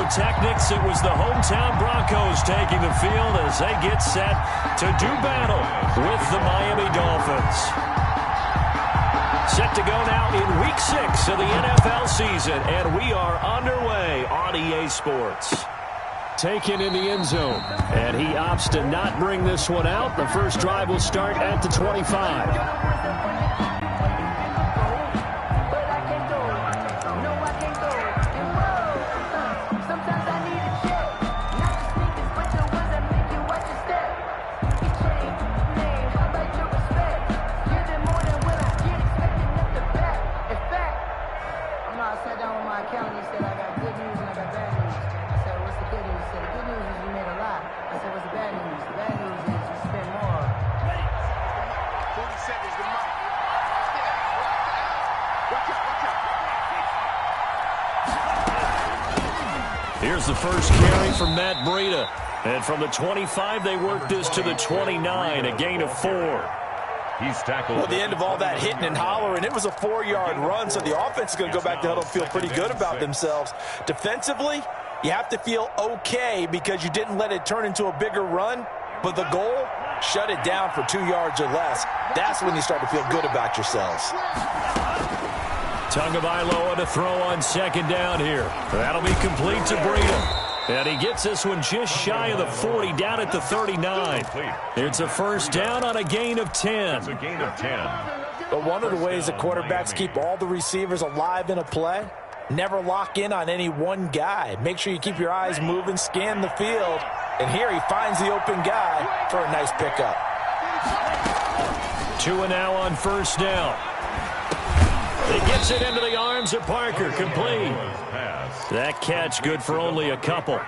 pyrotechnics, it was the hometown Broncos taking the field as they get set to do battle with the Miami Dolphins. Set to go now in Week 6 of the NFL season, and we are underway on EA Sports. Taken in the end zone, and he opts to not bring this one out. The first drive will start at the 25. Here's the first carry from Matt Breida. And from the 25, they work this to the 29, a gain of 4. He's tackled. Well, at the end of all that hitting and hollering, it was a 4-yard run, so the offense is going to go back to huddle and feel pretty good about themselves. Defensively, you have to feel okay because you didn't let it turn into a bigger run, but the goal, shut it down for 2 yards or less. That's when you start to feel good about yourselves. Tagovailoa to throw on second down here. That'll be complete to Breida. And he gets this one just shy of the 40, down at the 39. It's a first down on a gain of 10. It's a gain of 10. But one of the ways the quarterbacks keep all the receivers alive in a play, never lock in on any one guy. Make sure you keep your eyes moving, scan the field. And here he finds the open guy for a nice pickup. 2 and now on first down. He gets it into the arms of Parker, complete. That catch good for only a couple.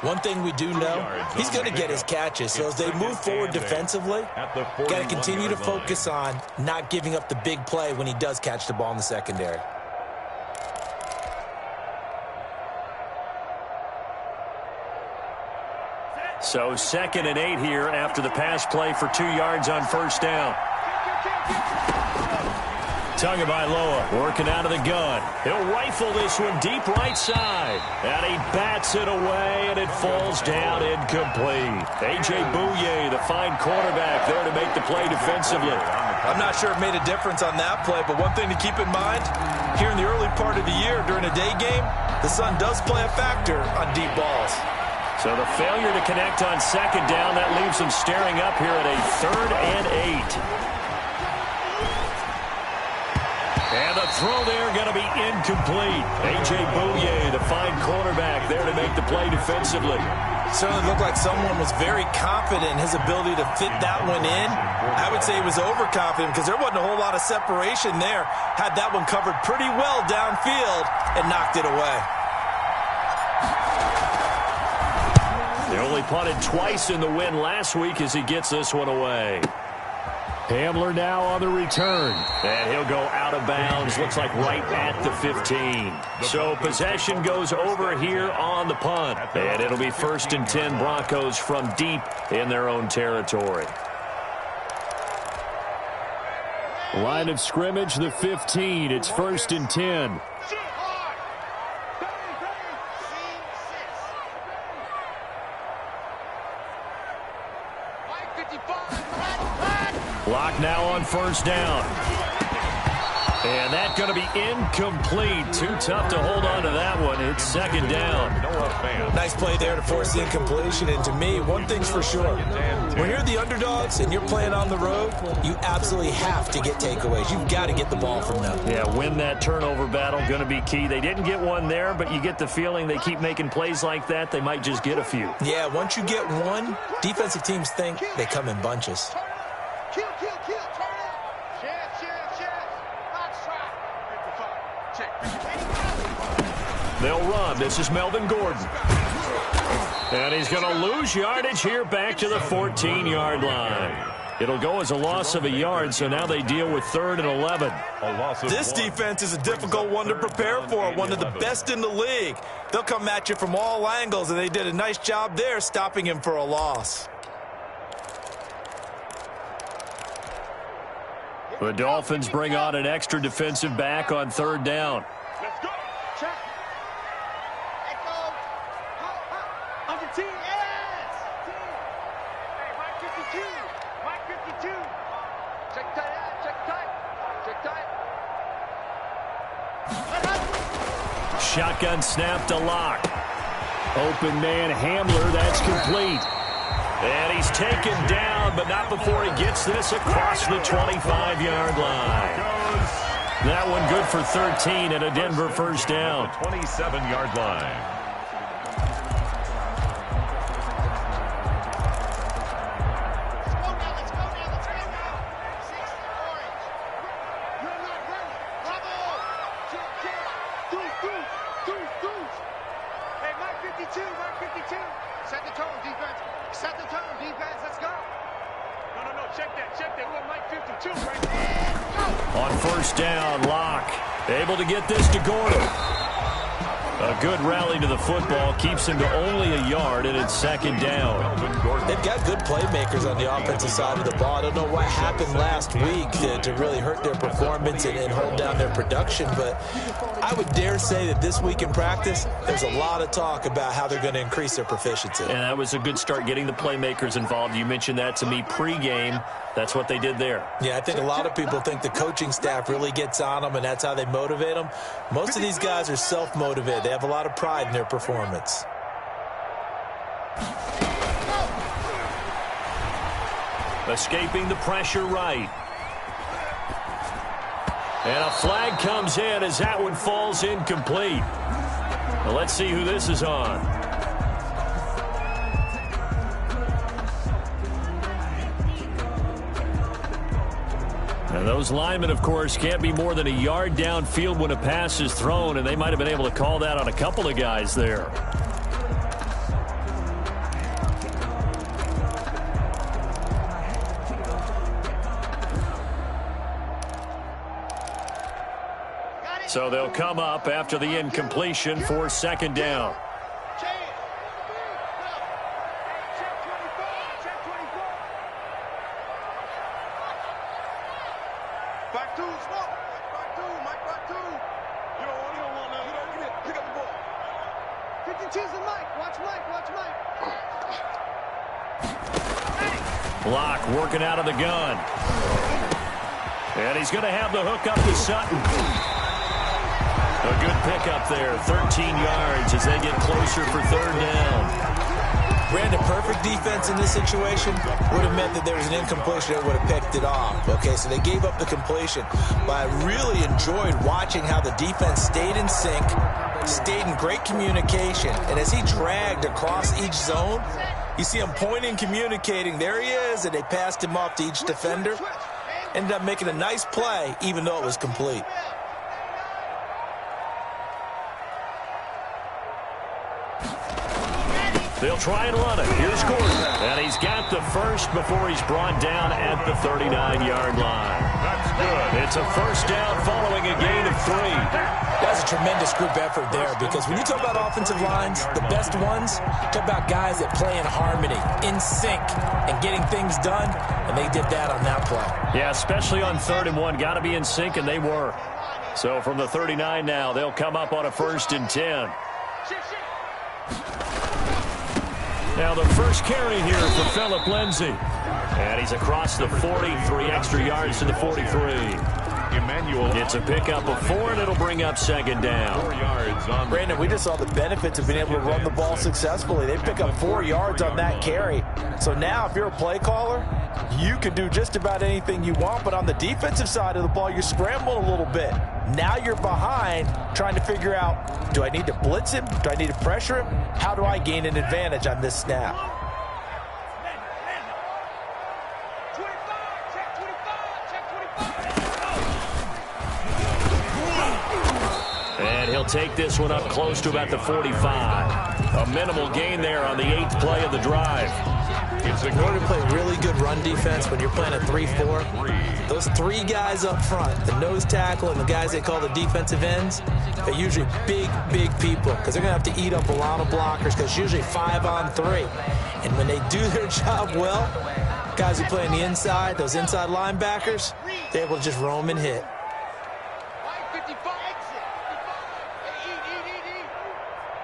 One thing we do know, he's going to get his catches. So as they move forward defensively, got to continue to focus on not giving up the big play when he does catch the ball in the secondary. So 2nd and 8 here after the pass play for 2 yards on first down. Tagovailoa working out of the gun. He'll rifle this one deep right side. And he bats it away, and it falls down incomplete. A.J. Bouye, the fine quarterback, there to make the play defensively. I'm not sure it made a difference on that play, but one thing to keep in mind, here in the early part of the year during a day game, the sun does play a factor on deep balls. So the failure to connect on second down, that leaves them staring up here at a 3rd and 8. And the throw there going to be incomplete. A.J. Bouye, the fine cornerback, there to make the play defensively. Certainly looked like someone was very confident in his ability to fit that one in. I would say he was overconfident because there wasn't a whole lot of separation there. Had that one covered pretty well downfield and knocked it away. They only punted twice in the win last week as he gets this one away. Hamler now on the return. And he'll go out of bounds. Looks like right at the 15. So possession goes over here on the punt. And it'll be 1st and 10 Broncos from deep in their own territory. Line of scrimmage, the 15. It's 1st and 10. Clock now on first down. And that's going to be incomplete. Too tough to hold on to that one. It's 2nd down. Nice play there to force the incompletion. And to me, one thing's for sure. When you're the underdogs and you're playing on the road, you absolutely have to get takeaways. You've got to get the ball from them. Yeah, win that turnover battle, going to be key. They didn't get one there, but you get the feeling they keep making plays like that, they might just get a few. Yeah, once you get one, defensive teams think they come in bunches. They'll run. This is Melvin Gordon. And he's going to lose yardage here back to the 14-yard line. It'll go as a loss of a yard, so now they deal with 3rd and 11. This defense is a difficult one to prepare for, one of the best in the league. They'll come at you from all angles, and they did a nice job there stopping him for a loss. The Dolphins bring on an extra defensive back on 3rd down. Shotgun snap to Locke. Open man Hamler, that's complete. And he's taken down, but not before he gets this across the 25-yard line. That one good for 13 and a Denver first down. 27-yard line. On first down, Locke able to get this to Gordon. A good rally to the football keeps him to only a yard, and it's second down. They've got good playmakers on the offensive side of the ball. I don't know what happened last week to really hurt their performance and hold down their production, but I would dare say that this week in practice, there's a lot of talk about how they're going to increase their proficiency. And that was a good start, getting the playmakers involved. You mentioned that to me pregame. That's what they did there. Yeah, I think a lot of people think the coaching staff really gets on them, and that's how they motivate them. Most of these guys are self-motivated. They have a lot of pride in their performance. Escaping the pressure right. And a flag comes in as that one falls incomplete. Well, let's see who this is on. And those linemen, of course, can't be more than a yard downfield when a pass is thrown, and they might have been able to call that on a couple of guys there. So they'll come up after the incompletion for second down. Locke working out of the gun. And he's going to have the hook up to Sutton. A good pickup there, 13 yards as they get closer for third down. Brandon, perfect defense in this situation would have meant that there was an incompletion that would have picked it off. Okay, so they gave up the completion. But I really enjoyed watching how the defense stayed in sync, stayed in great communication. And as he dragged across each zone, you see him pointing, communicating. There he is, and they passed him off to each defender. Ended up making a nice play, even though it was complete. They'll try and run it. Here's Gordon. And he's got the first before he's brought down at the 39-yard line. That's good. It's a first down following a gain of 3. That's a tremendous group effort there, because when you talk about offensive lines, the best ones, talk about guys that play in harmony, in sync, and getting things done, and they did that on that play. Yeah, especially on 3rd and 1. Got to be in sync, and they were. So from the 39 now, they'll come up on a 1st and 10. Now the first carry here for Phillip Lindsay. And he's across the 40, 3 extra yards to the 43. Emmanuel. It's a pickup of 4, and it'll bring up second down. 4 yards on Brandon, we just saw the benefits of being able to run the ball successfully. They pick up 4 yards on that carry. So now if you're a play caller, you can do just about anything you want, but on the defensive side of the ball, you're scrambling a little bit. Now you're behind trying to figure out, do I need to blitz him? Do I need to pressure him? How do I gain an advantage on this snap? And he'll take this one up close to about the 45. A minimal gain there on the 8th play of the drive. In order to play really good run defense when you're playing a 3-4, those 3 guys up front, the nose tackle and the guys they call the defensive ends, they're usually big people, because they're going to have to eat up a lot of blockers, because it's usually 5 on 3. And when they do their job well, guys who play on the inside, those inside linebackers, they're able to just roam and hit.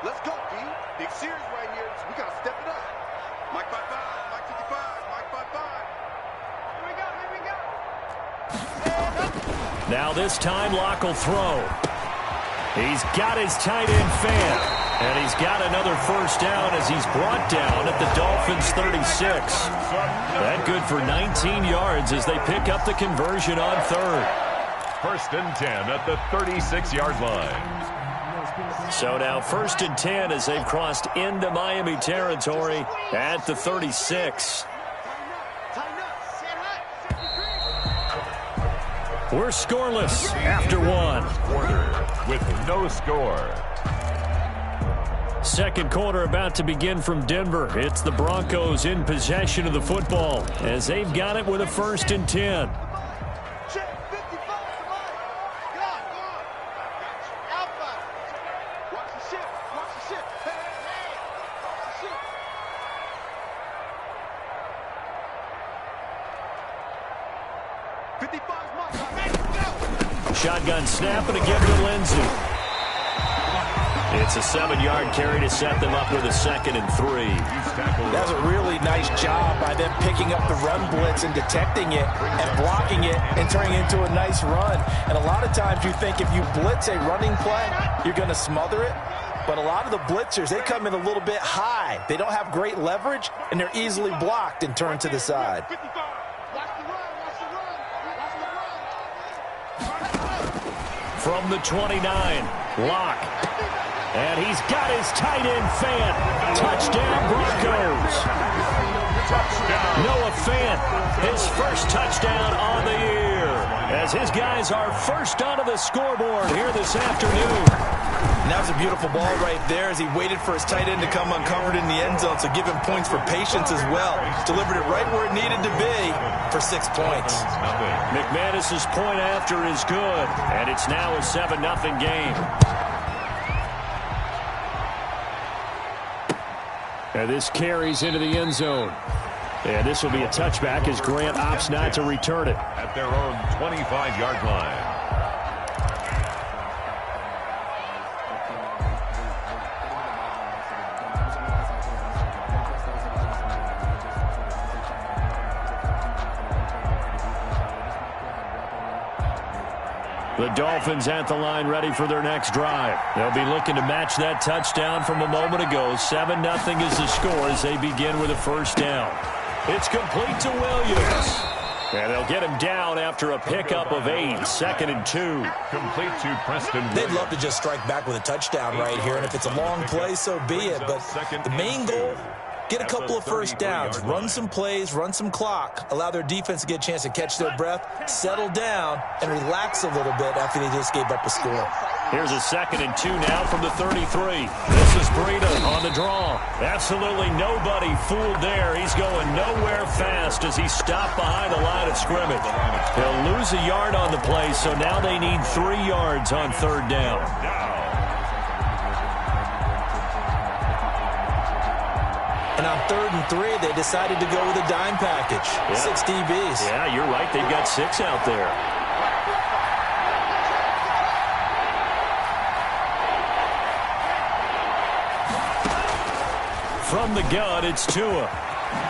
Let's go, D. serious right here. So we got to step it up. Mike 55, Mike 55, Mike 55. Here we go. Now this time, Locke will throw. He's got his tight end fan. And he's got another first down as he's brought down at the Dolphins' 36. That good for 19 yards as they pick up the conversion on third. 1st and 10 at the 36-yard line. So now 1st and 10 as they've crossed into Miami territory at the 36. We're scoreless after one. Quarter with no score. Second quarter about to begin from Denver. It's the Broncos in possession of the football as they've got it with a 1st and 10. Shotgun snap and a give to Lindsey. It's a 7-yard carry to set them up with a 2nd and 3. That's a really nice job by them picking up the run blitz and detecting it and blocking it and turning it into a nice run. And a lot of times you think if you blitz a running play, you're going to smother it. But a lot of the blitzers, they come in a little bit high. They don't have great leverage, and they're easily blocked and turned to the side. From the 29, Locke. And he's got his tight end fan. Touchdown, Broncos. Touchdown. Noah Fant, his first touchdown on the year. As his guys are first onto the scoreboard here this afternoon. And that was a beautiful ball right there as he waited for his tight end to come uncovered in the end zone, so give him points for patience as well. Delivered it right where it needed to be for 6 points. McManus's point after is good, and it's now a 7-0 game. And this carries into the end zone. And this will be a touchback as Grant opts not to return it. At their own 25-yard line. The Dolphins at the line ready for their next drive. They'll be looking to match that touchdown from a moment ago. 7-0 is the score as they begin with a first down. It's complete to Williams. And they'll get him down after a pickup of 8, 2nd and 2. Complete to Preston. They'd love to just strike back with a touchdown right here, and if it's a long play, so be it. But the main goal, get a couple of first downs, run some plays, run some clock, allow their defense to get a chance to catch their breath, settle down, and relax a little bit after they just gave up a score. Here's a 2nd and 2 now from the 33. This is Breida on the draw. Absolutely nobody fooled there. He's going nowhere fast as he stopped behind the line of scrimmage. He'll lose a yard on the play, so now they need 3 yards on 3rd down. And on 3rd and 3, they decided to go with a dime package. Yeah. 6 DBs. Yeah, you're right. They've got 6 out there. From the gun, it's Tua.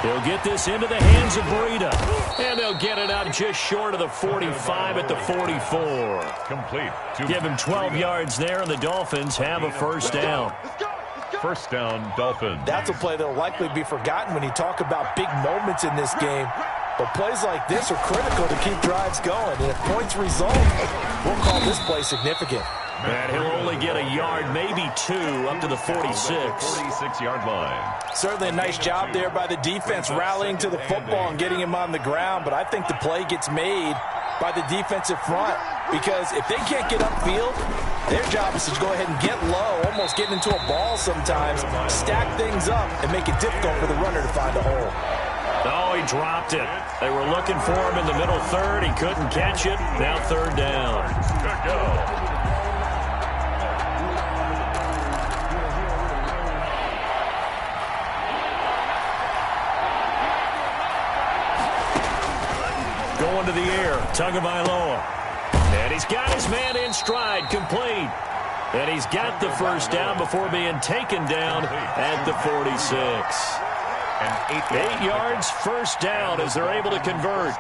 He'll get this into the hands of Breida. And they'll get it out just short of the 45 at the 44. Complete. Give him 12 yards there, and the Dolphins have a first down. First down, Dolphins. That's a play that will likely be forgotten when you talk about big moments in this game. But plays like this are critical to keep drives going. And if points result, we'll call this play significant. And he'll only get a yard, maybe 2, up to the 46. 46-yard line. Certainly a nice job there by the defense rallying to the football and getting him on the ground. But I think the play gets made by the defensive front. Because if they can't get upfield, their job is to go ahead and get low, almost get into a ball sometimes, stack things up, and make it difficult for the runner to find a hole. Oh, he dropped it. They were looking for him in the middle third. He couldn't catch it. Now 3rd down. Good go. Going to the air, Tagovailoa. And he's got his man in stride, complete. And he's got the first down before being taken down at the 46. 8 yards, first down as they're able to convert.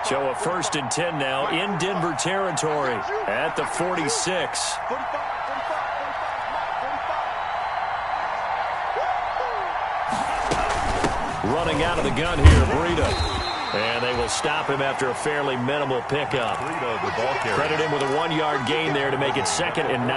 So a 1st and 10 now in Denver territory at the 46. Running out of the gun here, Breida. And they will stop him after a fairly minimal pickup. Credit him with a 1-yard gain there to make it 2nd and 9.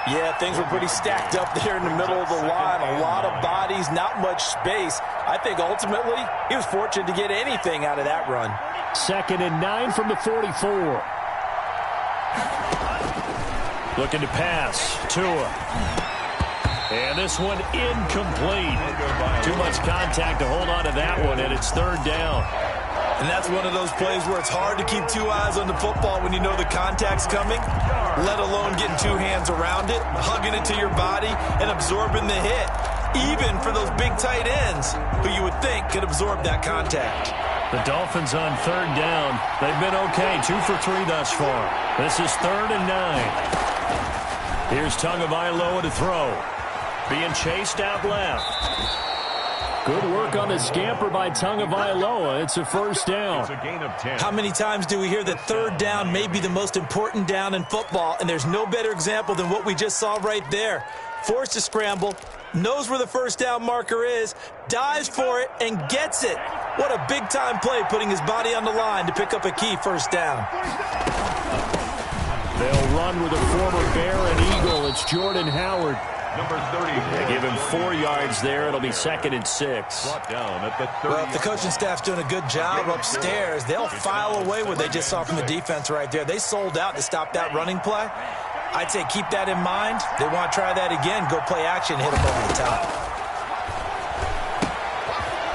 Yeah, things were pretty stacked up there in the middle of the line. A lot of bodies, not much space. I think ultimately he was fortunate to get anything out of that run. 2nd and 9 from the 44. Looking to pass. Tua. And this one incomplete. Too much contact to hold on to that one, and it's 3rd down. And that's one of those plays where it's hard to keep 2 eyes on the football when you know the contact's coming, let alone getting 2 hands around it, hugging it to your body, and absorbing the hit, even for those big tight ends who you would think could absorb that contact. The Dolphins on 3rd down. They've been okay, 2 for 3 thus far. This is 3rd and 9. Here's Tagovailoa to throw. Being chased out left. Good work on the scamper by Tagovailoa. It's a first down. It's a gain of 10. How many times do we hear that 3rd down may be the most important down in football, and there's no better example than what we just saw right there. Forced to scramble, knows where the first down marker is, dives for it, and gets it. What a big-time play, putting his body on the line to pick up a key first down. They'll run with a former Bear and Eagle. It's Jordan Howard. Number 30. They give him 4 yards there. It'll be 2nd and 6. Down at the 30. Well, if the coaching staff's doing a good job upstairs, they'll file away what they just saw from the defense right there. They sold out to stop that running play. I'd say keep that in mind. They want to try that again. Go play action, hit them over the top.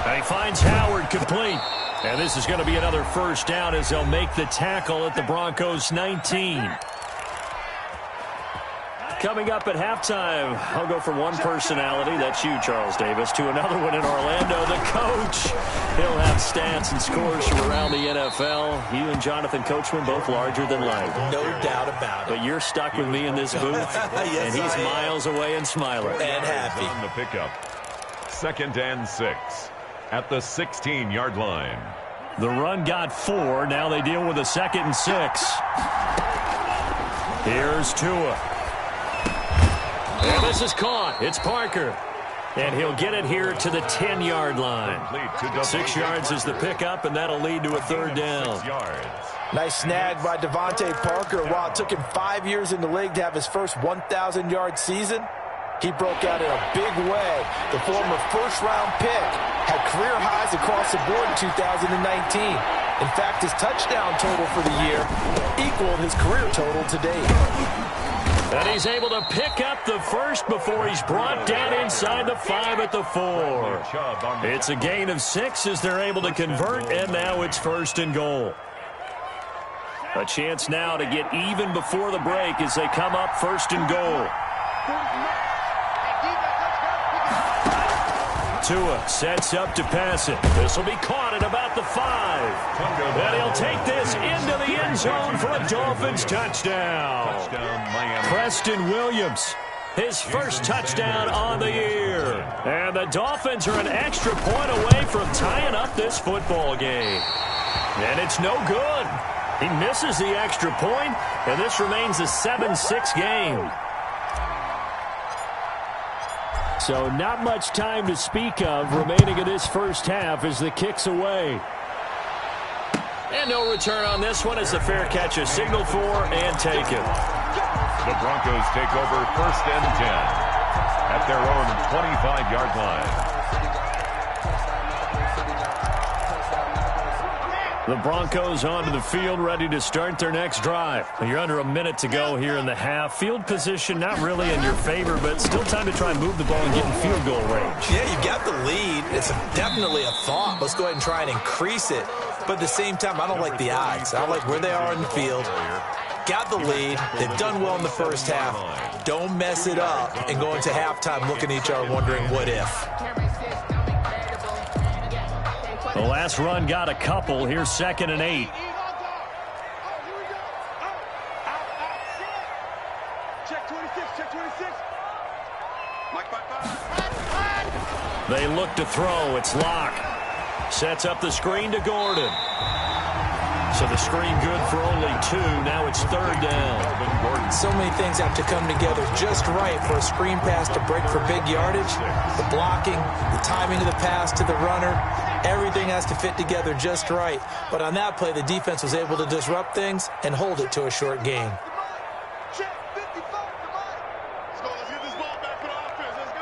And he finds Howard complete. And this is going to be another first down as they'll make the tackle at the Broncos 19. Coming up at halftime, I'll go from one personality, that's you, Charles Davis, to another one in Orlando, the coach. He'll have stats and scores from around the NFL. You and Jonathan Coachman both larger than life. No doubt about it. But you're stuck with me in this booth, yes, and he's miles away and smiling. And happy. On the pickup. 2nd and 6 at the 16-yard line. The run got 4. Now they deal with a 2nd and 6. Here's Tua. And this is caught. It's Parker. And he'll get it here to the 10-yard line. 6 yards is the pickup, and that'll lead to a 3rd down. Nice snag by Devontae Parker. While it took him 5 years in the league to have his first 1,000-yard season, he broke out in a big way. The former first-round pick had career highs across the board in 2019. In fact, his touchdown total for the year equaled his career total to date. And he's able to pick up the first before he's brought down inside the 5 at the 4. It's a gain of 6 as they're able to convert, and now it's 1st and goal. A chance now to get even before the break as they come up 1st and goal. Tua sets up to pass it. This will be caught at about the 5. And he'll take this into the end zone for a Dolphins touchdown. Preston Williams, his first touchdown on the year. And the Dolphins are an extra point away from tying up this football game. And it's no good. He misses the extra point, and this remains a 7-6 game. So not much time to speak of remaining in this first half as the kick's away. And no return on this one as the fair catch is signaled for and taken. The Broncos take over 1st and 10 at their own 25-yard line. The Broncos onto the field, ready to start their next drive. You're under a minute to go here in the half. Field position not really in your favor, but still time to try and move the ball and get in field goal range. Yeah, you got the lead. It's definitely a thought. Let's go ahead and try and increase it. But at the same time, I don't like the odds. I don't like where they are in the field. Got the lead. They've done well in the first half. Don't mess it up and go into halftime looking at each other wondering what if. The last run got a couple. Here's 2nd and 8. Check 26, check 26. Mike 5-5. They look to throw. It's Locke. Sets up the screen to Gordon. So the screen good for only 2. Now it's 3rd down. So many things have to come together just right for a screen pass to break for big yardage. The blocking, the timing of the pass to the runner, everything has to fit together just right. But on that play, the defense was able to disrupt things and hold it to a short gain. Check 55. Let's go. Let's get this ball back for the offense. Let's go.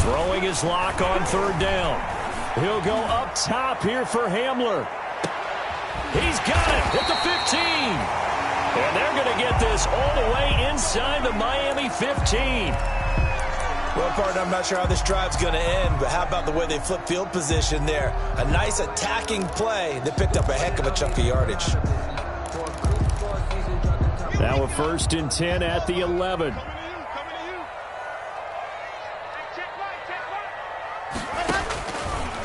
Throwing his Lock on 3rd down. He'll go up top here for Hamler. He's got it at the 15. And they're going to get this all the way inside the Miami 15. Well, partner, I'm not sure how this drive's going to end, but how about the way they flip field position there? A nice attacking play that picked up a heck of a chunk of yardage. Now a 1st and 10 at the 11.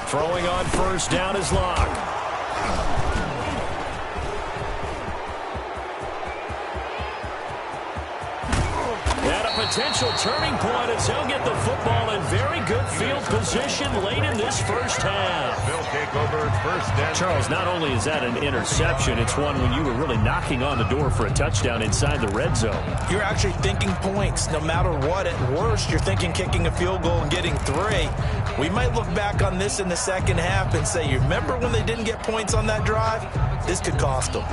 Throwing on 1st down is Locke. And a potential turning point as he'll get the football in very good field position late in this first half. They'll take over 1st and Charles, not only is that an interception, it's one when you were really knocking on the door for a touchdown inside the red zone. You're actually thinking points no matter what. At worst, you're thinking kicking a field goal and getting 3. We might look back on this in the second half and say, you remember when they didn't get points on that drive? This could cost them.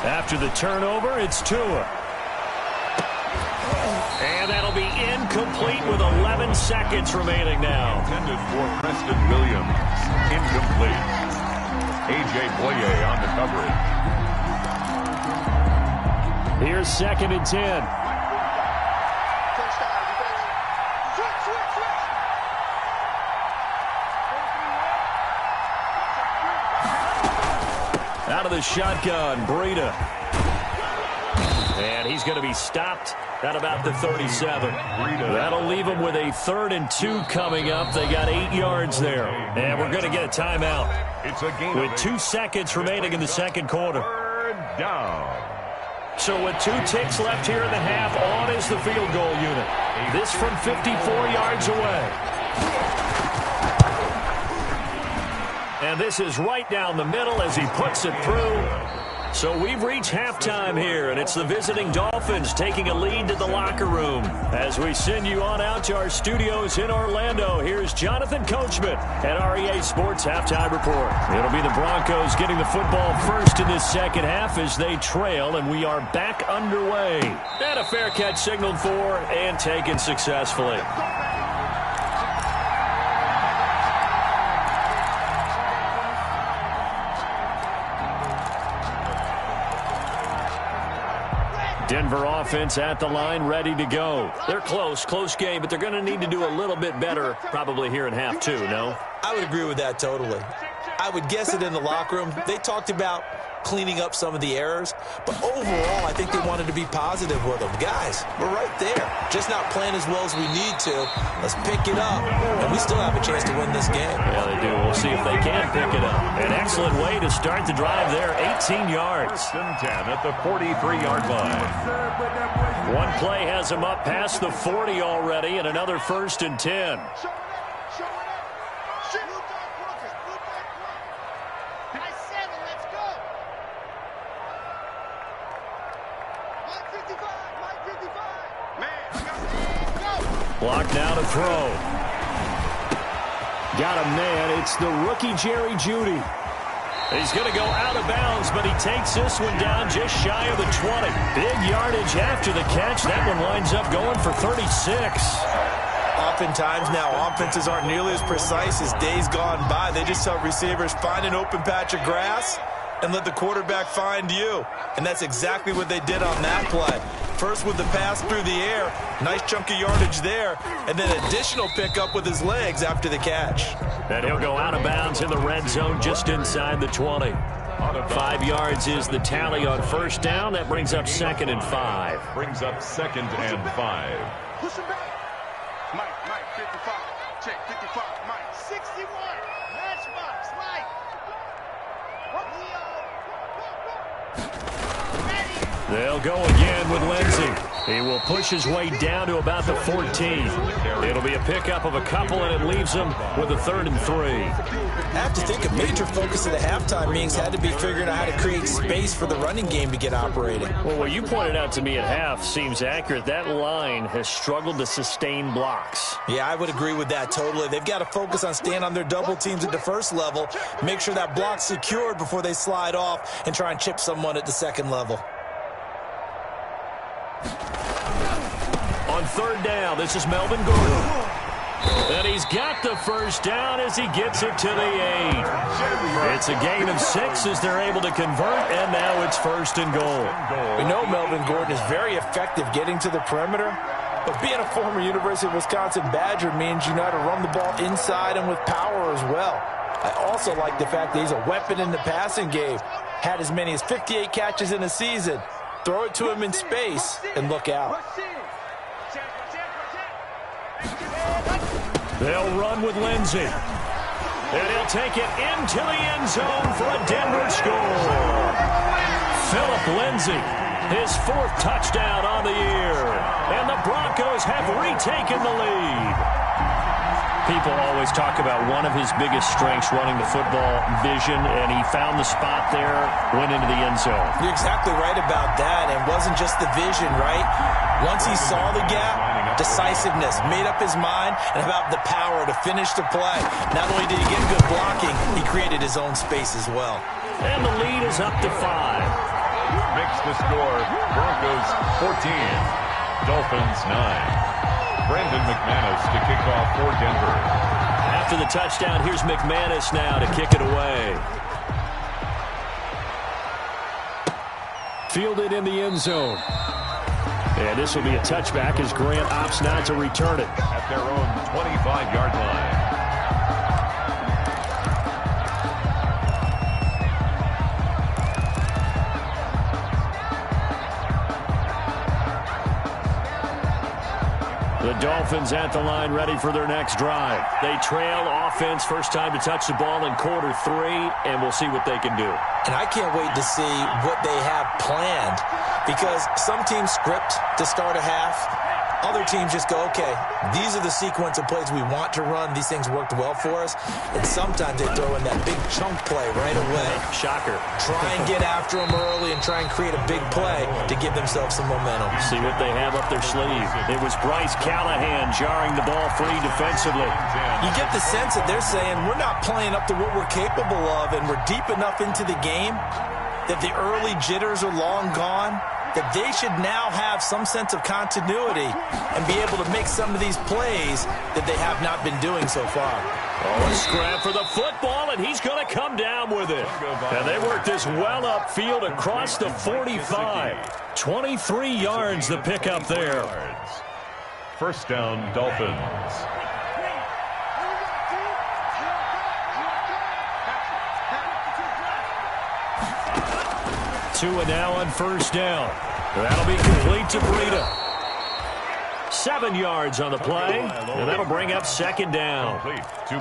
After the turnover, it's Tua. And that'll be incomplete with 11 seconds remaining now. intended for Preston Williams. Incomplete. A.J. Boye on the coverage. Here's 2nd and 10. Out of the shotgun, Breida. And he's going to be stopped at about the 37. That'll leave him with a 3rd and 2 coming up. They got 8 yards there. And we're going to get a timeout. It's a gain with 2 seconds remaining in the second quarter. 3rd down. So with 2 ticks left here in the half, on is the field goal unit. This from 54 yards away. And this is right down the middle as he puts it through. So we've reached halftime here, and it's the visiting Dolphins taking a lead to the locker room. As we send you on out to our studios in Orlando, here's Jonathan Coachman at REA Sports Halftime Report. It'll be the Broncos getting the football first in this second half as they trail, and we are back underway. And a fair catch signaled for and taken successfully. Denver offense at the line, ready to go. They're close game, but they're going to need to do a little bit better probably here in half 2, no? I would agree with that totally. I would guess it in the locker room. They talked about cleaning up some of the errors, but overall, I think they wanted to be positive with them. Guys, we're right there. Just not playing as well as we need to. Let's pick it up, and we still have a chance to win this game. Yeah, they do. We'll see if they can pick it up. An excellent way to start the drive there, 18 yards. 1st and 10 at the 43-yard line. One play has them up past the 40 already, and another 1st and 10. Block now to throw. Got a man. It's the rookie Jerry Jeudy. He's going to go out of bounds, but he takes this one down just shy of the 20. Big yardage after the catch. That one winds up going for 36. Oftentimes now, offenses aren't nearly as precise as days gone by. They just tell receivers, find an open patch of grass and let the quarterback find you. And that's exactly what they did on that play. First with the pass through the air, nice chunk of yardage there, and then additional pickup with his legs after the catch. And he'll go out of bounds in the red zone just inside the 20. 5 yards is the tally on 1st down. That brings up 2nd and 5. Brings up 2nd and 5. Push him back. Mike. Mike, 55. Check, 55. Mike. 61. Matchbox. Mike. They'll go again with Lindsey. He will push his way down to about the 14. It'll be a pickup of a couple, and it leaves him with a 3rd and 3. I have to think a major focus of the halftime meetings had to be figuring out how to create space for the running game to get operating. Well, what you pointed out to me at half seems accurate. That line has struggled to sustain blocks. Yeah, I would agree with that totally. They've got to focus on staying on their double teams at the first level, make sure that block's secured before they slide off and try and chip someone at the second level. On 3rd down, this is Melvin Gordon. And he's got the first down as he gets it to the 8. It's a gain of 6 as they're able to convert, and now it's 1st and goal. We know Melvin Gordon is very effective getting to the perimeter, but being a former University of Wisconsin Badger means you know how to run the ball inside and with power as well. I also like the fact that he's a weapon in the passing game. Had as many as 58 catches in a season. Throw it to him in space and look out. They'll run with Lindsey. And he'll take it into the end zone for a Denver score. Phillip Lindsey, his 4th touchdown on the year. And the Broncos have retaken the lead. People always talk about one of his biggest strengths, running the football, vision, and he found the spot there, went into the end zone. You're exactly right about that, and wasn't just the vision, right? Once he saw the gap, decisiveness, made up his mind, and about the power to finish the play. Not only did he get good blocking, he created his own space as well. And the lead is up to 5. Makes the score Broncos 14, Dolphins 9. Brandon McManus to kick off for Denver. After the touchdown, here's McManus now to kick it away. Fielded in the end zone. And this will be a touchback as Grant opts not to return it. At their own 25-yard line. The Dolphins at the line ready for their next drive. They trail offense, first time to touch the ball in quarter 3, and we'll see what they can do. And I can't wait to see what they have planned, because some teams script to start a half. Other teams just go, okay, these are the sequence of plays we want to run. These things worked well for us. And sometimes they throw in that big chunk play right away. Shocker. Try and get after them early and try and create a big play to give themselves some momentum. See what they have up their sleeve. It was Bryce Callahan jarring the ball free defensively. You get the sense that they're saying we're not playing up to what we're capable of, and we're deep enough into the game that the early jitters are long gone, that they should now have some sense of continuity and be able to make some of these plays that they have not been doing so far. Oh, a scrap for the football, and he's going to come down with it. And they work this well upfield across the 45. 23 yards the pickup there. First down, Dolphins. 2 and now on first down. That'll be complete to Breida. 7 yards on the play, and that'll bring up second down.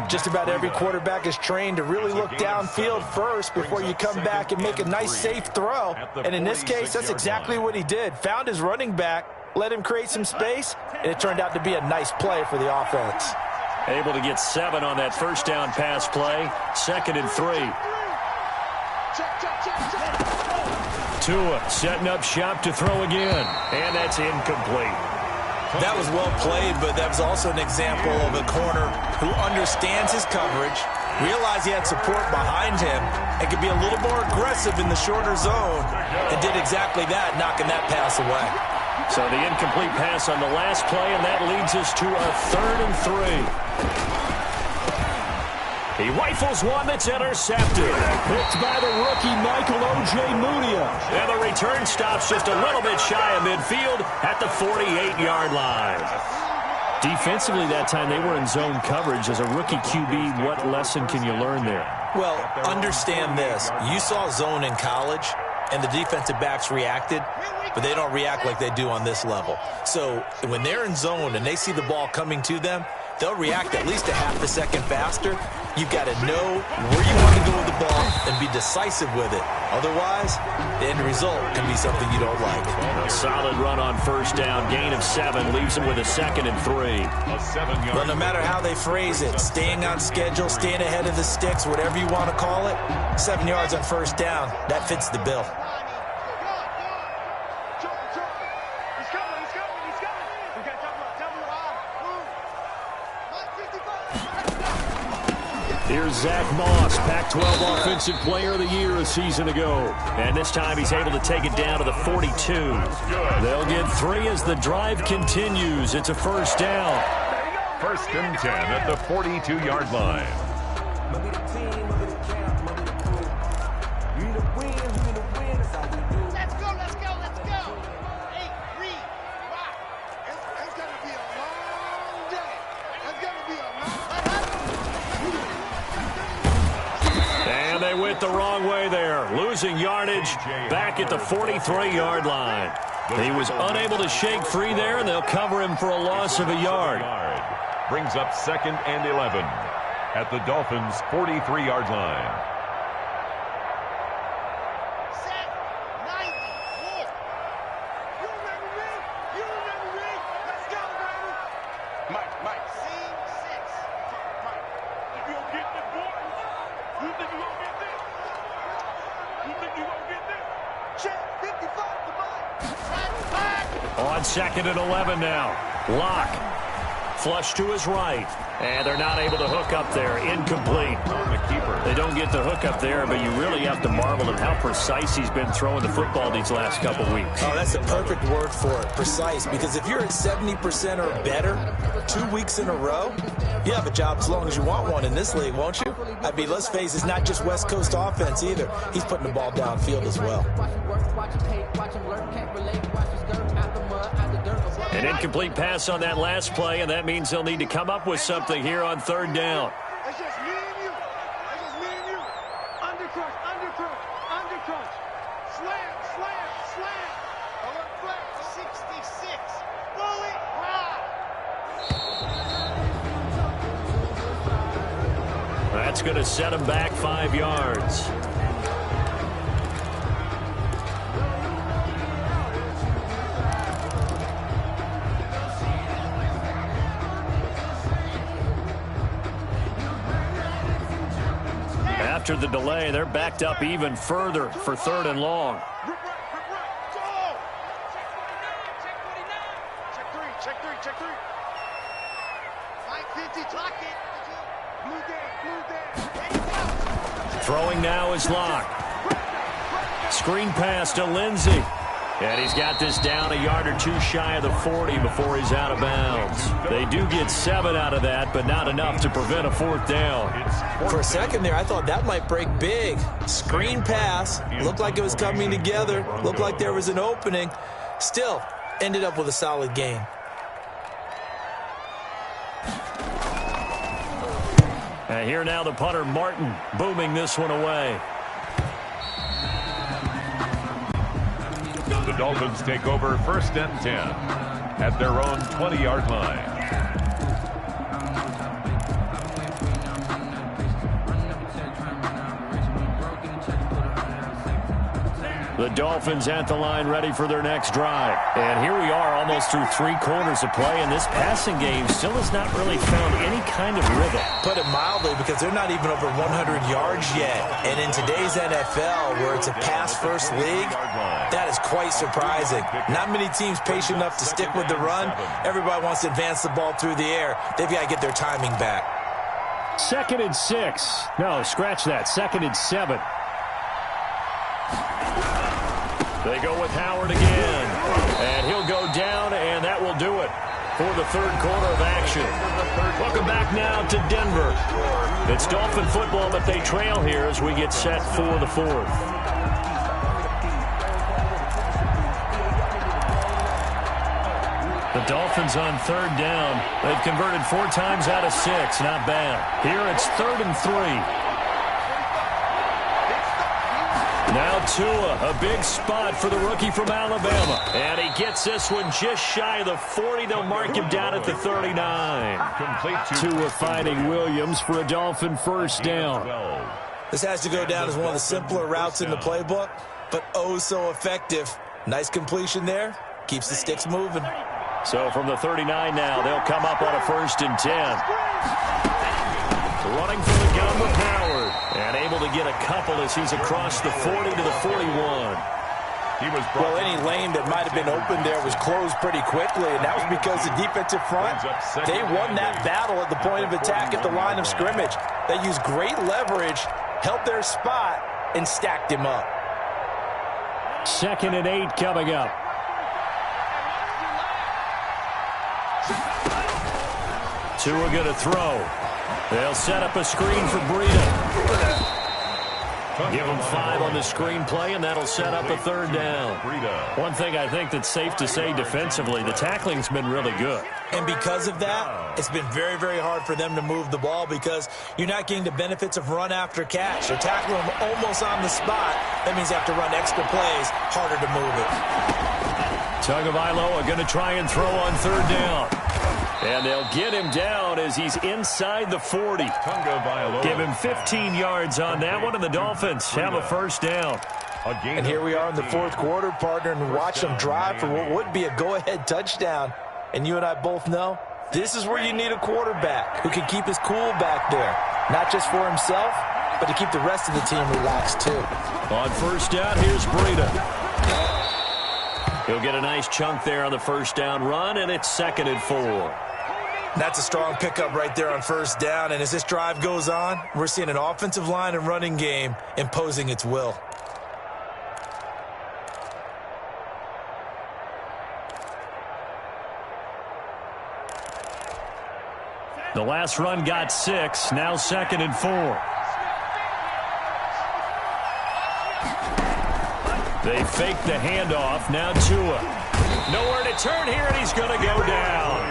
Just about every quarterback is trained to really look downfield first before you come back and make a nice, safe throw. And in this case, that's exactly what he did. Found his running back, let him create some space, and it turned out to be a nice play for the offense. Able to get 7 on that first down pass play. 2nd and 3. Tua setting up shop to throw again, and that's incomplete. That was well played, but that was also an example of a corner who understands his coverage, realized he had support behind him, and could be a little more aggressive in the shorter zone, and did exactly that, knocking that pass away. So the incomplete pass on the last play, and that leads us to a 3rd and 3. He rifles one that's intercepted. Picked by the rookie Michael Ojemudia. And the return stops just a little bit shy of midfield at the 48-yard line. Defensively that time, they were in zone coverage. As a rookie QB, what lesson can you learn there? Well, understand this. You saw zone in college, and the defensive backs reacted, but they don't react like they do on this level. So when they're in zone and they see the ball coming to them, they'll react at least a half a second faster. You've got to know where you want to go with the ball and be decisive with it. Otherwise, the end result can be something you don't like. A solid run on first down. Gain of 7 leaves him with a 2nd and 3. A 7-yard. Well, no matter how they phrase it, staying on schedule, staying ahead of the sticks, whatever you want to call it, 7 yards on first down, that fits the bill. Here's Zach Moss, Pac-12 Offensive Player of the Year a season ago. And this time he's able to take it down to the 42. They'll get 3 as the drive continues. It's a first down. 1st and 10 at the 42-yard line. They went the wrong way there, losing yardage back at the 43-yard line. He was unable to shake free there, and they'll cover him for a loss of a yard. Brings up 2nd and 11 at the Dolphins' 43-yard line. On 2nd and 11 now. Lock. Flush to his right. And they're not able to hook up there. Incomplete. They don't get the hook up there, but you really have to marvel at how precise he's been throwing the football these last couple weeks. Oh, that's the perfect word for it, precise. Because if you're at 70% or better 2 weeks in a row, you have a job as long as you want one in this league, won't you? I mean, let's face it, it's not just West Coast offense either. He's putting the ball downfield as well. An incomplete pass on that last play, and that means they'll need to come up with something here on 3rd down. It's just me and you. It's just me and you. Undercrunch, undercrunch, undercrunch. Slam, slam, slam. Alert flag, 66. Bullet, ride. That's going to set him back 5 yards. After the delay, they're backed up even further for 3rd and long. Go! Check three. 550, clock it. Blue down. Throwing now is Lock. Screen pass to Lindsey. And he's got this down a yard or 2 shy of the 40 before he's out of bounds. They do get 7 out of that, but not enough to prevent a 4th down. For a second there, I thought that might break big. Screen pass. Looked like it was coming together. Looked like there was an opening. Still, ended up with a solid gain. And here now the punter, Martin, booming this one away. The Dolphins take over 1st and 10 at their own 20-yard line. The Dolphins at the line ready for their next drive. And here we are almost through 3 quarters of play, and this passing game still has not really found any kind of rhythm. Put it mildly, because they're not even over 100 yards yet. And in today's NFL, where it's a pass-first league, that is quite surprising. Not many teams patient enough to stick with the run. Everybody wants to advance the ball through the air. They've got to get their timing back. 2nd and 6. No, scratch that. 2nd and 7. They go with Howard again. And he'll go down, and that will do it for the 3rd quarter of action. Welcome back now to Denver. It's Dolphin football, but they trail here as we get set for the 4th. The Dolphins on 3rd down. They've converted 4 times out of 6. Not bad. Here it's 3rd and 3. Now Tua, a big spot for the rookie from Alabama. And he gets this one just shy of the 40. They'll mark him down at the 39. Tua finding Williams for a Dolphin first down. This has to go down as one of the simpler routes in the playbook, but oh so effective. Nice completion there. Keeps the sticks moving. So from the 39 now, they'll come up on a 1st and 10. Running for the gun with Howard. And able to get a couple as he's across the 40 to the 41. Well, any lane that might have been open there was closed pretty quickly, and that was because the defensive front, they won that battle at the point of attack at the line of scrimmage. They used great leverage, held their spot, and stacked him up. 2nd and 8 coming up. Tua going to throw. They'll set up a screen for Breida. Give him 5 on the screenplay, and that'll set up a 3rd down. One thing I think that's safe to say defensively, the tackling's been really good. And because of that, it's been very, very hard for them to move the ball because you're not getting the benefits of run after catch. They're tackling them almost on the spot. That means they have to run extra plays, harder to move it. Tagovailoa going to try and throw on 3rd down. And they'll get him down as he's inside the 40. Give him 15 yards on that one, and the Dolphins have a 1st down. And here we are in the 4th quarter, partner, and watch them drive for what would be a go-ahead touchdown. And you and I both know this is where you need a quarterback who can keep his cool back there, not just for himself, but to keep the rest of the team relaxed too. On 1st down, here's Breida. He'll get a nice chunk there on the 1st down run, and it's 2nd and 4. That's a strong pickup right there on 1st down, and as this drive goes on, we're seeing an offensive line and running game imposing its will. The last run got 6, now 2nd and 4. They fake the handoff, now Tua. Nowhere to turn here, and he's going to go down.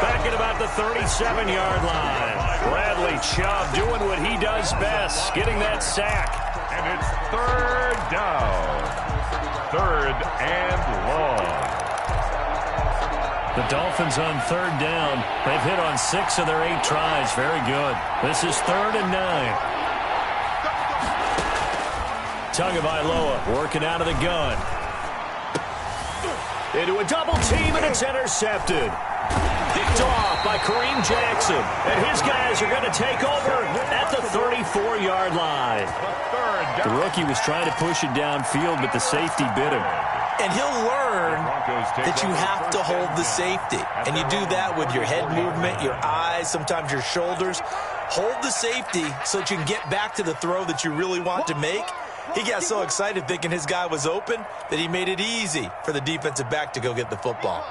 Back at about the 37-yard line. Bradley Chubb doing what he does best, getting that sack. And it's 3rd down. 3rd and long. The Dolphins on 3rd down. They've hit on 6 of their 8 tries. Very good. This is 3rd and 9. Tagovailoa working out of the gun. Into a double team, and it's intercepted. Picked off by Kareem Jackson. And his guys are going to take over at the 34-yard line. The rookie was trying to push it downfield, but the safety bit him. And he'll learn that you have to hold the safety. And you do that with your head movement, your eyes, sometimes your shoulders. Hold the safety so that you can get back to the throw that you really want to make. He got so excited thinking his guy was open that he made it easy for the defensive back to go get the football.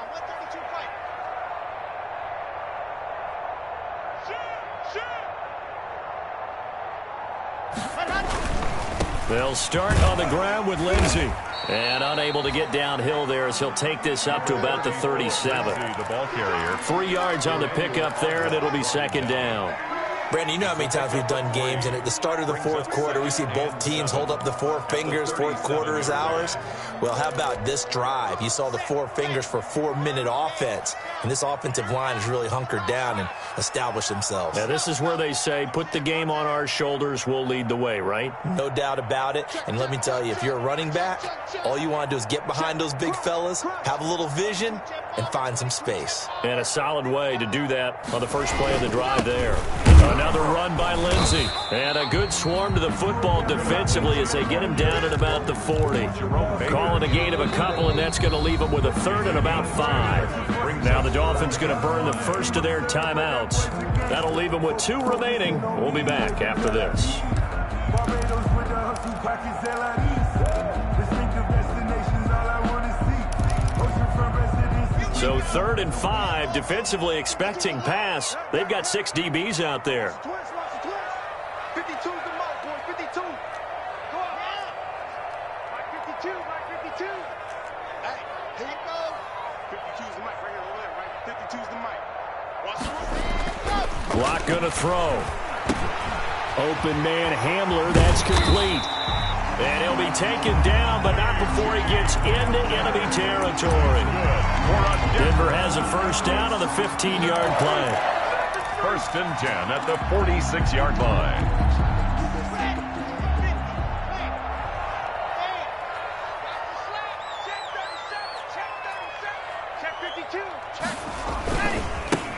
They'll start on the ground with Lindsey. And unable to get downhill there as he'll take this up to about the 37. The ball carrier. 3 yards on the pickup there, and it'll be 2nd down. Brandon, you know how many times we've done games, and at the start of the 4th quarter, we see both teams hold up the 4 fingers, 4th quarter is ours. Well, how about this drive? You saw the 4 fingers for 4-minute offense, and this offensive line has really hunkered down and established themselves. Now, this is where they say, put the game on our shoulders, we'll lead the way, right? No doubt about it, and let me tell you, if you're a running back, all you want to do is get behind those big fellas, have a little vision, and find some space. And a solid way to do that on the first play of the drive there. Another run by Lindsey. And a good swarm to the football defensively as they get him down at about the 40. Calling a gain of a couple, and that's going to leave them with a 3rd and about 5. Now the Dolphins going to burn the first of their timeouts. That'll leave them with 2 remaining. We'll be back after this. So 3rd and 5, defensively expecting pass. They've got 6 DBs out there. 52's the mark, boy. 52. Go up. Mike 52. Mike 52. Hey, here you go. 52's the mic right here over there, right? 52's the mic. Watch the go. Block going to throw. Open man Hamler. That's complete. And he'll be taken down, but not before he gets into enemy territory. Denver has a first down on the 15-yard play. First and 10 at the 46-yard line.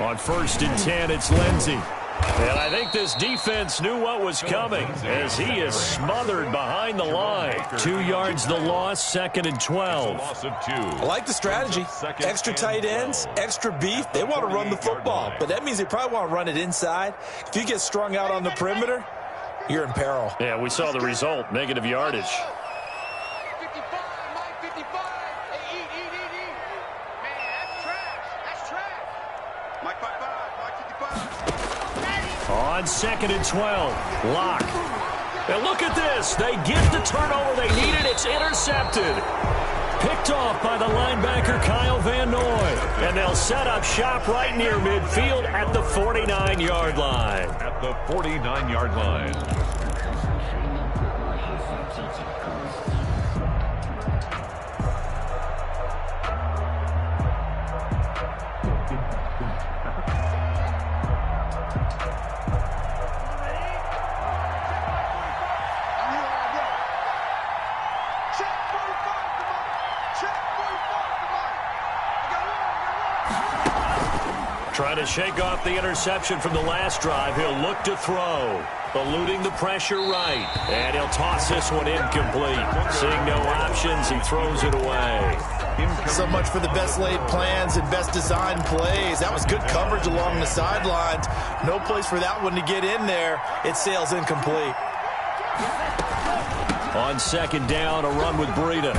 On first and 10, it's Lindsey. And I think this defense knew what was coming as he is smothered behind the line. 2 yards the loss, second and 12. I like the strategy. Extra tight ends, extra beef. They want to run the football, but that means they probably want to run it inside. If you get strung out on the perimeter, you're in peril. Yeah, we saw the result, negative yardage. On second and 12, Locke. And look at this. They get the turnover they needed. It's intercepted. Picked off by the linebacker, Kyle Van Noy. And they'll set up shop right near midfield at the 49-yard line. At the 49-yard line. Trying to shake off the interception from the last drive. He'll look to throw. Eluding the pressure right. And he'll toss this one incomplete. Seeing no options, he throws it away. So much for the best laid plans and best designed plays. That was good coverage along the sidelines. No place for that one to get in there. It sails incomplete. On second down, a run with Breida.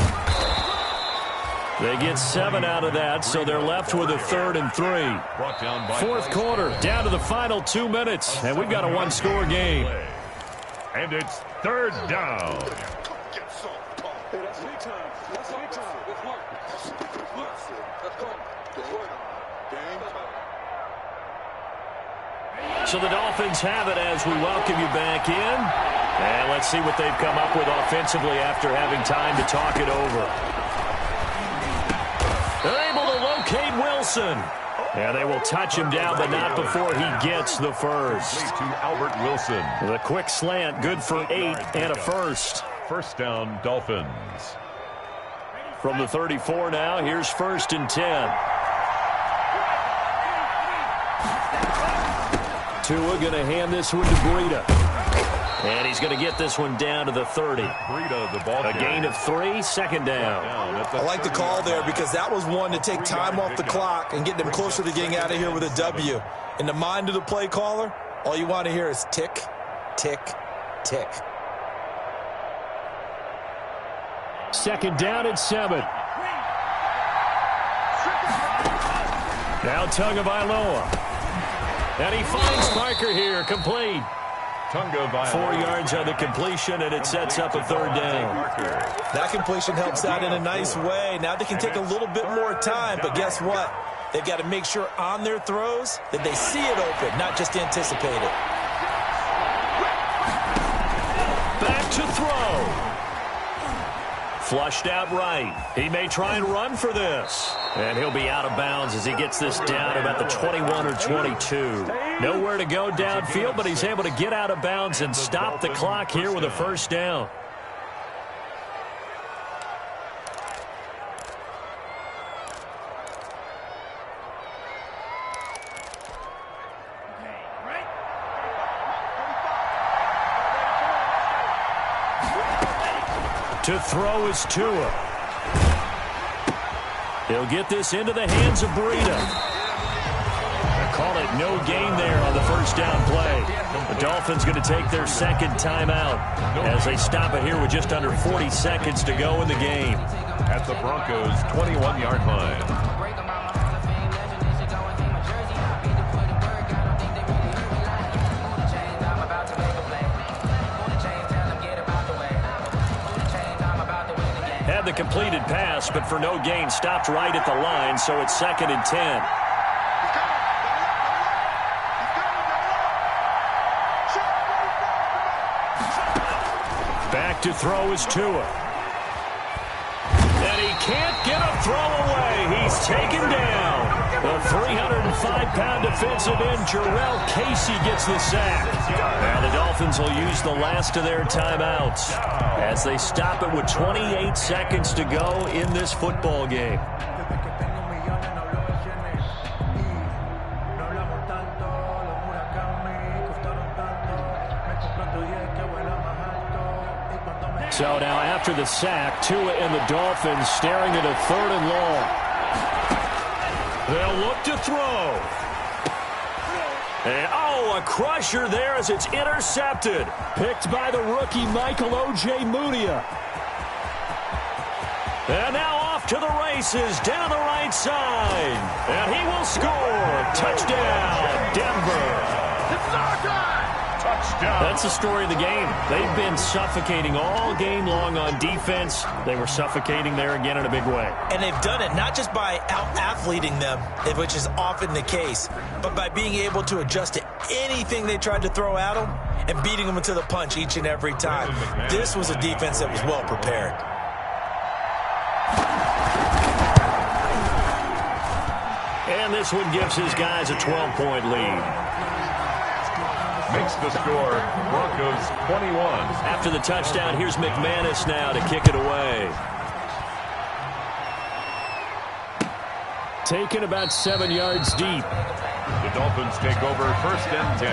They get 7 out of that, so they're left with a 3rd and 3. Fourth quarter, down to the final 2 minutes, and we've got a one-score game. And it's 3rd down. So the Dolphins have it as we welcome you back in. And let's see what they've come up with offensively after having time to talk it over. They're able to locate Wilson. And they will touch him down, but not before he gets the first. To Albert Wilson. The quick slant, good for 8 and a first. First down, Dolphins. From the 34 now, here's first and 10. Tua going to hand this one to Breida. And he's going to get this one down to the 30. Breida, the ball a gain of 3, second down. I like the call there because that was one to take time off the clock and get them closer to getting out of here with a W. In the mind of the play caller, all you want to hear is tick, tick, tick. Second down at 7. Now Tagovailoa. And he finds Parker here, complete. 4 yards on the completion, and it sets up a 3rd down. That completion helps out in a nice way. Now they can take a little bit more time, but guess what? They've got to make sure on their throws that they see it open, not just anticipate it. Back to throw. Flushed out right. He may try and run for this. And he'll be out of bounds as he gets this down about the 21 or 22. Nowhere to go downfield, but he's able to get out of bounds and stop the clock here with a first down. To throw is Tua. He'll get this into the hands of Breida. They call it no gain there on the first down play. The Dolphins going to take their second timeout as they stop it here with just under 40 seconds to go in the game. At the Broncos' 21-yard line. Had the completed pass, but for no gain, stopped right at the line, so it's 2nd and 10. Back to throw is Tua. And he can't get a throw away. He's taken down. The 305-pound defensive end, Jarrell Casey, gets the sack. Now the Dolphins will use the last of their timeouts as they stop it with 28 seconds to go in this football game. So now after the sack, Tua and the Dolphins staring at a 3rd and long. They'll look to throw. And, a crusher there as it's intercepted. Picked by the rookie Michael O.J. Mudia. And now off to the races down the right side. And he will score. Touchdown, Denver. It's our time. Touchdown. That's the story of the game. They've been suffocating all game long on defense. They were suffocating there again in a big way. And they've done it not just by out-athleting them, which is often the case, but by being able to adjust to anything they tried to throw at them and beating them into the punch each and every time. This was a defense that was well prepared. And this one gives his guys a 12-point lead. Makes the score Broncos 21. After the touchdown, here's McManus now to kick it away. Taken about 7 yards deep. The Dolphins take over 1st and 10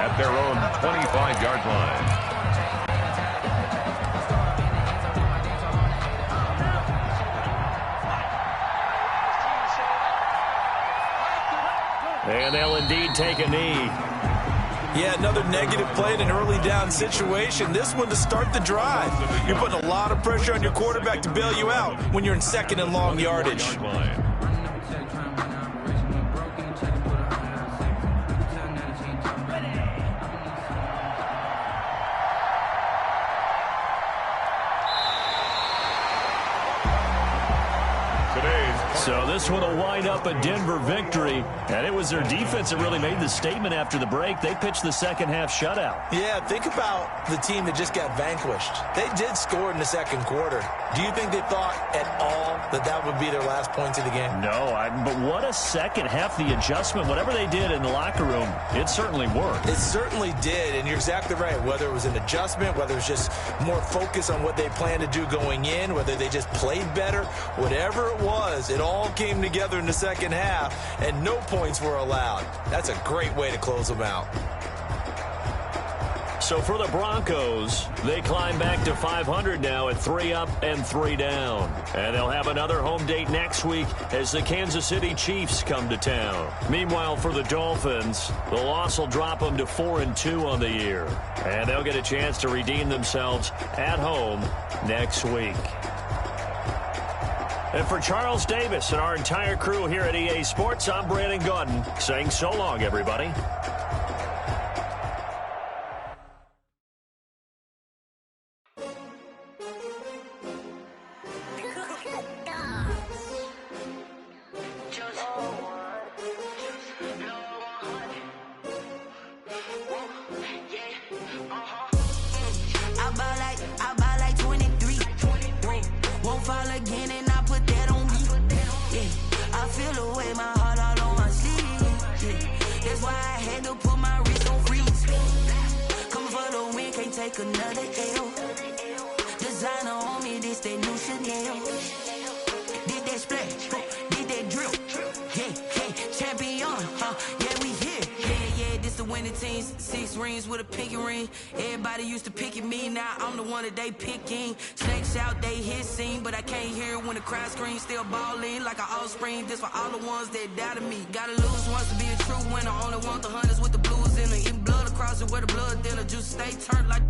at their own 25-yard line. And they'll indeed take a knee. Yeah, another negative play in an early down situation. This one to start the drive. You're putting a lot of pressure on your quarterback to bail you out when you're in 2nd and long yardage. So this one will wind up a Denver victory, and it was their defense that really made the statement after the break. They pitched the second half shutout. Yeah, think about the team that just got vanquished. They did score in the 2nd quarter. Do you think they thought at all that that would be their last points of the game? No, but what a second half, the adjustment, whatever they did in the locker room, it certainly worked. It certainly did, and you're exactly right. Whether it was an adjustment, whether it was just more focus on what they planned to do going in, whether they just played better, whatever it was, it all came together in the 2nd half, and no points were allowed. That's a great way to close them out. So for the Broncos, they climb back to 500 now at 3 up and 3 down. And they'll have another home date next week as the Kansas City Chiefs come to town. Meanwhile, for the Dolphins, the loss will drop them to 4-2 on the year. And they'll get a chance to redeem themselves at home next week. And for Charles Davis and our entire crew here at EA Sports, I'm Brandon Gaudin saying so long, everybody. They picking snakes out, they hissing, but I can't hear when the crowd screams. Still balling like an offspring. This for all the ones that doubted me. Gotta lose once to be a true winner. Only want the hunters with the blues in it. Eating blood across it where the blood dinner. Juice stay turned like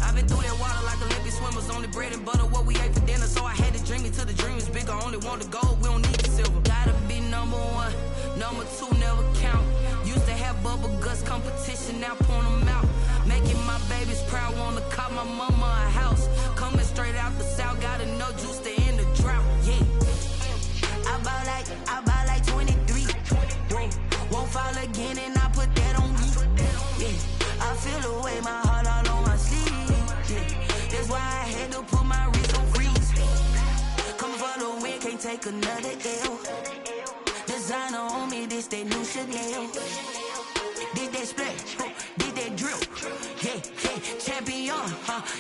I've been through that water like Olympic swimmers. Only bread and butter what we ate for dinner. So I had to dream it till the dream is bigger. Only want the gold, we don't need the silver. Gotta be number 1, number 2 never count. Used to have bubble guts competition, now point them out. Making my babies proud, wanna call my mama a house. Coming straight out the south, gotta know juice to end the drought. Yeah, I bought like 23. Won't fall again, and I put that on me. Yeah, I feel the way, my heart all on my sleeve. Yeah, that's why take another L. Designer on me, this that new Chanel. Did that splash, did that drip. Yeah, champion,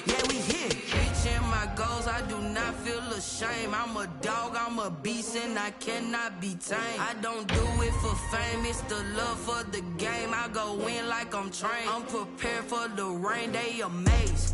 yeah, we here. Reaching my goals, I do not feel ashamed. I'm a dog, I'm a beast, and I cannot be tamed. I don't do it for fame, it's the love for the game. I go in like I'm trained. I'm prepared for the rain, they amazed.